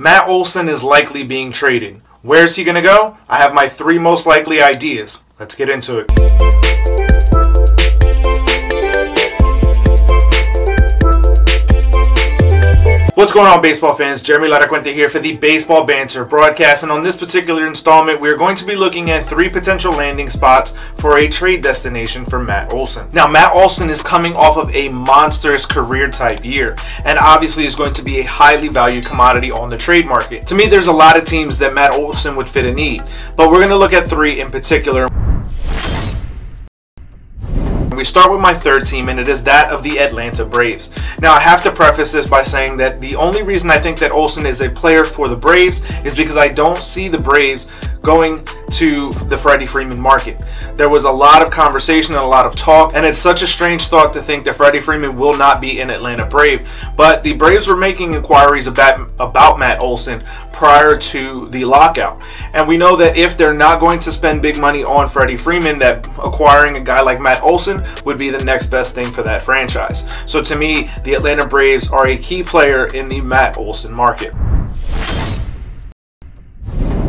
Matt Olson is likely being traded. Where's he going to go? I have my 3 most likely ideas. Let's get into it. What's going on, baseball fans? Jeremy Laracuente here for the Baseball Banter Broadcast, and on this particular installment, we are going to be looking at 3 potential landing spots for a trade destination for Matt Olson. Now, Matt Olson is coming off of a monstrous career-type year, and obviously is going to be a highly valued commodity on the trade market. To me, there's a lot of teams that Matt Olson would fit a need, but we're going to look at 3 in particular. We start with my 3rd team, and it is that of the Atlanta Braves. Now, I have to preface this by saying that the only reason I think that Olson is a player for the Braves is because I don't see the Braves going to the Freddie Freeman market. There was a lot of conversation and a lot of talk, and it's such a strange thought to think that Freddie Freeman will not be an Atlanta Brave. But the Braves were making inquiries about Matt Olson prior to the lockout. And we know that if they're not going to spend big money on Freddie Freeman, that acquiring a guy like Matt Olson would be the next best thing for that franchise. So to me, the Atlanta Braves are a key player in the Matt Olson market.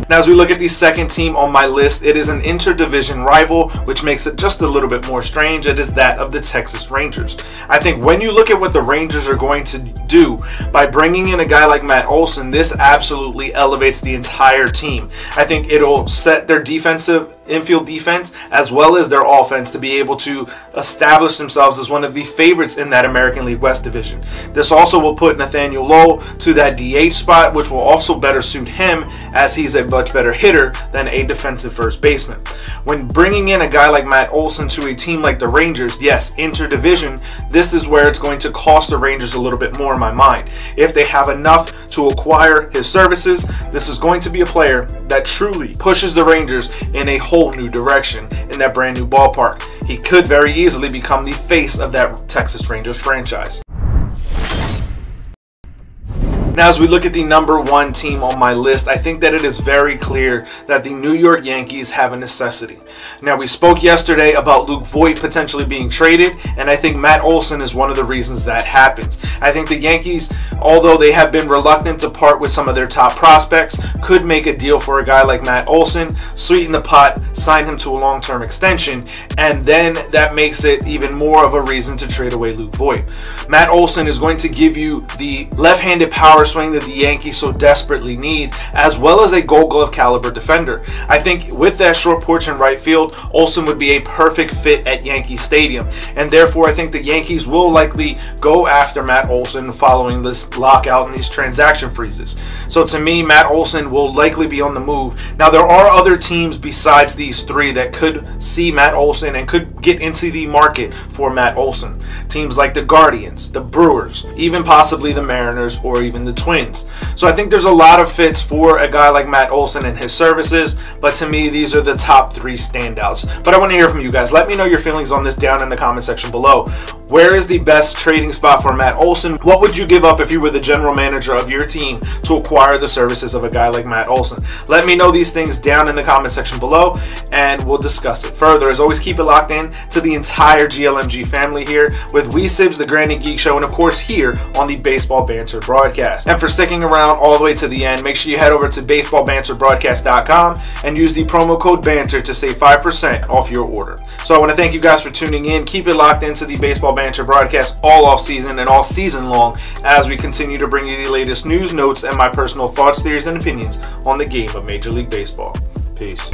Now, as we look at the 2nd team on my list, it is an interdivision rival, which makes it just a little bit more strange. It is that of the Texas Rangers. I think when you look at what the Rangers are going to do by bringing in a guy like Matt Olson, this absolutely elevates the entire team. I think it'll set their defensive infield defense as well as their offense to be able to establish themselves as one of the favorites in that American League West division. This also will put Nathaniel Lowe to that DH spot, which will also better suit him as he's a much better hitter than a defensive first baseman. When bringing in a guy like Matt Olson to a team like the Rangers, yes, interdivision, this is where it's going to cost the Rangers a little bit more in my mind. If they have enough to acquire his services, this is going to be a player that truly pushes the Rangers in a whole new direction in that brand new ballpark. He could very easily become the face of that Texas Rangers franchise. Now, as we look at the number 1 team on my list, I think that it is very clear that the New York Yankees have a necessity. Now, we spoke yesterday about Luke Voit potentially being traded, and I think Matt Olson is one of the reasons that happens. I think the Yankees, although they have been reluctant to part with some of their top prospects, could make a deal for a guy like Matt Olson, sweeten the pot, sign him to a long-term extension, and then that makes it even more of a reason to trade away Luke Voit. Matt Olson is going to give you the left-handed power swing that the Yankees so desperately need, as well as a Gold Glove caliber defender. I think with that short porch in right field, Olson would be a perfect fit at Yankee Stadium, and therefore I think the Yankees will likely go after Matt Olson following this lockout and these transaction freezes. So to me, Matt Olson will likely be on the move. Now, there are other teams besides these 3 that could see Matt Olson and could get into the market for Matt Olson. Teams like the Guardians, the Brewers, even possibly the Mariners, or even the Twins. So I think there's a lot of fits for a guy like Matt Olson and his services, but to me, these are the top 3 standouts. But I want to hear from you guys. Let me know your feelings on this down in the comment section below. Where is the best trading spot for Matt Olson? What would you give up if you were the general manager of your team to acquire the services of a guy like Matt Olson? Let me know these things down in the comment section below, and we'll discuss it further. As always, keep it locked in to the entire GLMG family here with Weesibs, the Granny Geek Show, and of course here on the Baseball Banter Broadcast. And for sticking around all the way to the end, make sure you head over to baseballbanterbroadcast.com and use the promo code BANTER to save 5% off your order. So I want to thank you guys for tuning in. Keep it locked into the Baseball Banter Broadcast all off season and all season long as we continue to bring you the latest news, notes, and my personal thoughts, theories, and opinions on the game of Major League Baseball. Peace.